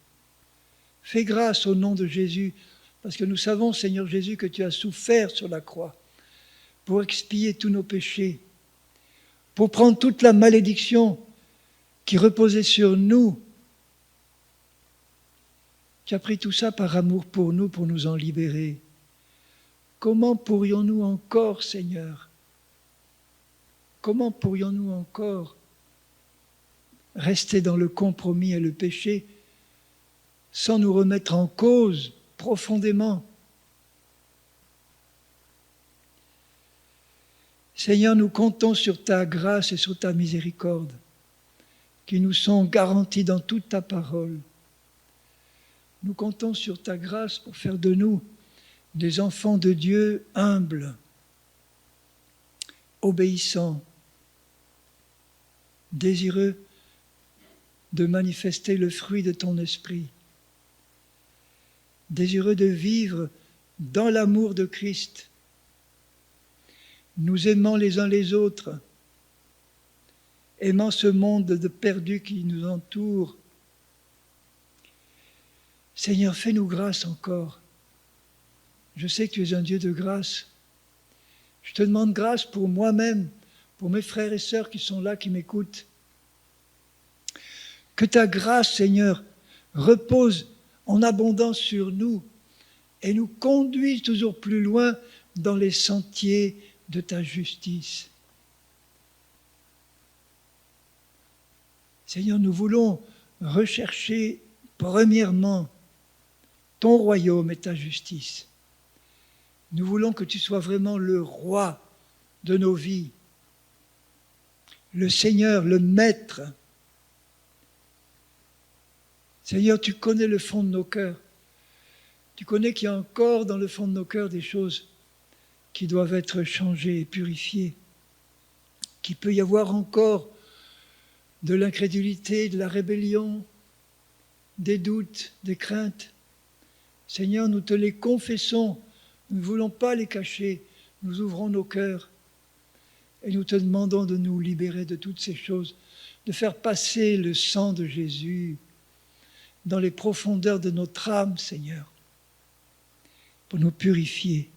Fais grâce au nom de Jésus, parce que nous savons, Seigneur Jésus, que tu as souffert sur la croix pour expier tous nos péchés, pour prendre toute la malédiction qui reposait sur nous. Tu as pris tout ça par amour pour nous en libérer. Comment pourrions-nous encore, Seigneur, comment pourrions-nous encore rester dans le compromis et le péché sans nous remettre en cause profondément? Seigneur, nous comptons sur ta grâce et sur ta miséricorde qui nous sont garanties dans toute ta parole. Nous comptons sur ta grâce pour faire de nous des enfants de Dieu humbles, obéissants, désireux de manifester le fruit de ton esprit, désireux de vivre dans l'amour de Christ, nous aimant les uns les autres, aimant ce monde de perdus qui nous entoure. Seigneur, fais-nous grâce encore. Je sais que tu es un Dieu de grâce. Je te demande grâce pour moi-même, pour mes frères et sœurs qui sont là, qui m'écoutent. Que ta grâce, Seigneur, repose en abondance sur nous et nous conduise toujours plus loin dans les sentiers de ta justice. Seigneur, nous voulons rechercher premièrement ton royaume et ta justice. Nous voulons que tu sois vraiment le roi de nos vies, le Seigneur, le Maître. Seigneur, tu connais le fond de nos cœurs. Tu connais qu'il y a encore dans le fond de nos cœurs des choses qui doivent être changées et purifiées, qu'il peut y avoir encore de l'incrédulité, de la rébellion, des doutes, des craintes. Seigneur, nous te les confessons, nous ne voulons pas les cacher, nous ouvrons nos cœurs et nous te demandons de nous libérer de toutes ces choses, de faire passer le sang de Jésus dans les profondeurs de notre âme, Seigneur, pour nous purifier.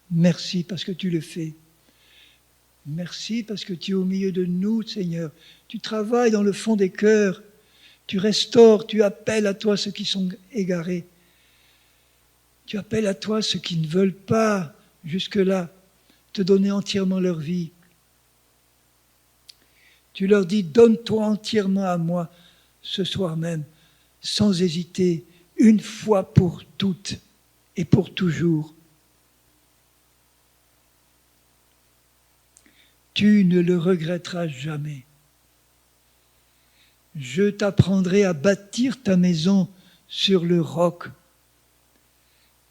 Merci parce que tu le fais. Merci parce que tu es au milieu de nous, Seigneur. Tu travailles dans le fond des cœurs. Tu restaures, tu appelles à toi ceux qui sont égarés. Tu appelles à toi ceux qui ne veulent pas, jusque-là, te donner entièrement leur vie. Tu leur dis, donne-toi entièrement à moi ce soir même, sans hésiter, une fois pour toutes et pour toujours. Tu ne le regretteras jamais. Je t'apprendrai à bâtir ta maison sur le roc.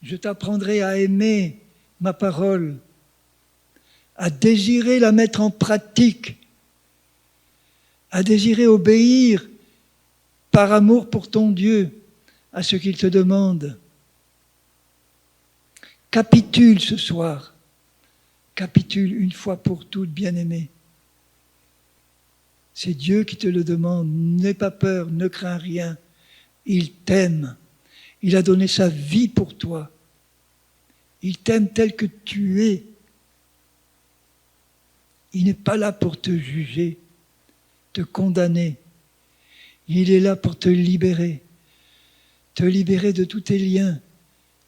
Je t'apprendrai à aimer ma parole, à désirer la mettre en pratique, à désirer obéir par amour pour ton Dieu à ce qu'il te demande. Capitule ce soir. Capitule une fois pour toutes, bien-aimé. C'est Dieu qui te le demande. N'aie pas peur, ne crains rien. Il t'aime. Il a donné sa vie pour toi. Il t'aime tel que tu es. Il n'est pas là pour te juger, te condamner. Il est là pour te libérer de tous tes liens,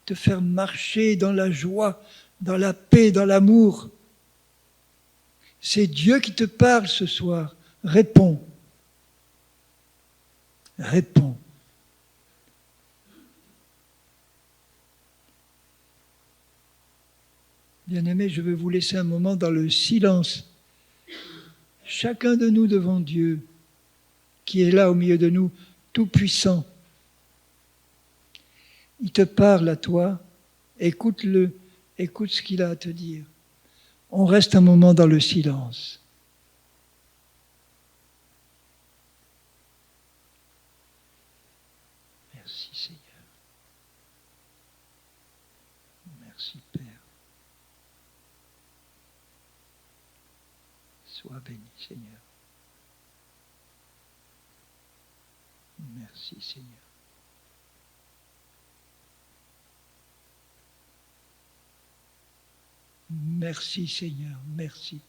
te faire marcher dans la joie, dans la paix, dans l'amour. C'est Dieu qui te parle ce soir. Réponds. Réponds. Bien-aimés, je vais vous laisser un moment dans le silence. Chacun de nous devant Dieu, qui est là au milieu de nous, tout-puissant. Il te parle à toi, écoute-le, écoute ce qu'il a à te dire. On reste un moment dans le silence. Merci Seigneur. Merci Père. Sois béni Seigneur. Merci Seigneur. Merci Seigneur, merci.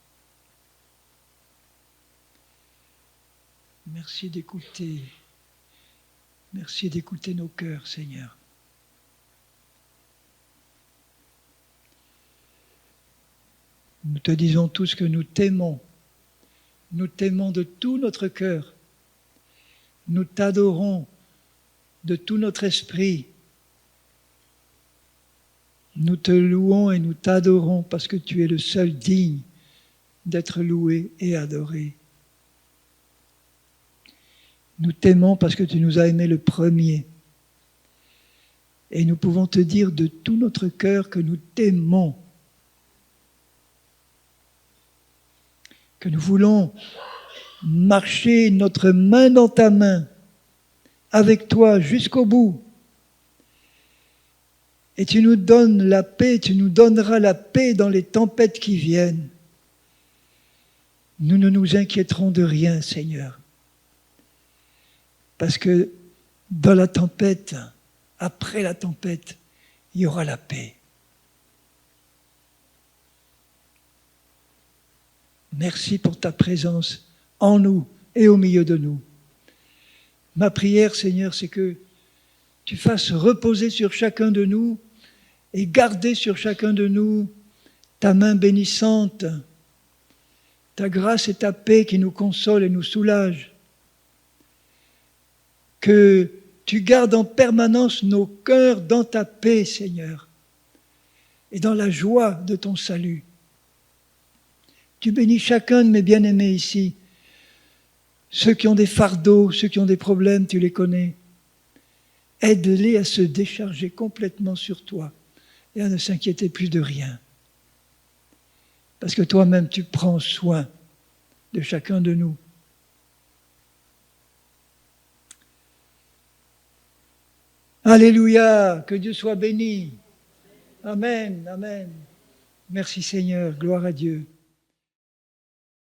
Merci d'écouter. Merci d'écouter nos cœurs, Seigneur. Nous te disons tous que nous t'aimons. Nous t'aimons de tout notre cœur. Nous t'adorons de tout notre esprit. Nous te louons et nous t'adorons parce que tu es le seul digne d'être loué et adoré. Nous t'aimons parce que tu nous as aimés le premier. Et nous pouvons te dire de tout notre cœur que nous t'aimons. Que nous voulons marcher notre main dans ta main, avec toi jusqu'au bout. Et tu nous donnes la paix, tu nous donneras la paix dans les tempêtes qui viennent. Nous ne nous inquiéterons de rien, Seigneur. Parce que dans la tempête, après la tempête, il y aura la paix. Merci pour ta présence en nous et au milieu de nous. Ma prière, Seigneur, c'est que tu fasses reposer sur chacun de nous et garder sur chacun de nous ta main bénissante, ta grâce et ta paix qui nous consolent et nous soulagent. Que tu gardes en permanence nos cœurs dans ta paix, Seigneur, et dans la joie de ton salut. Tu bénis chacun de mes bien-aimés ici. Ceux qui ont des fardeaux, ceux qui ont des problèmes, tu les connais. Aide-les à se décharger complètement sur toi et à ne s'inquiéter plus de rien. Parce que toi-même, tu prends soin de chacun de nous. Alléluia, que Dieu soit béni. Amen, amen. Merci Seigneur, gloire à Dieu.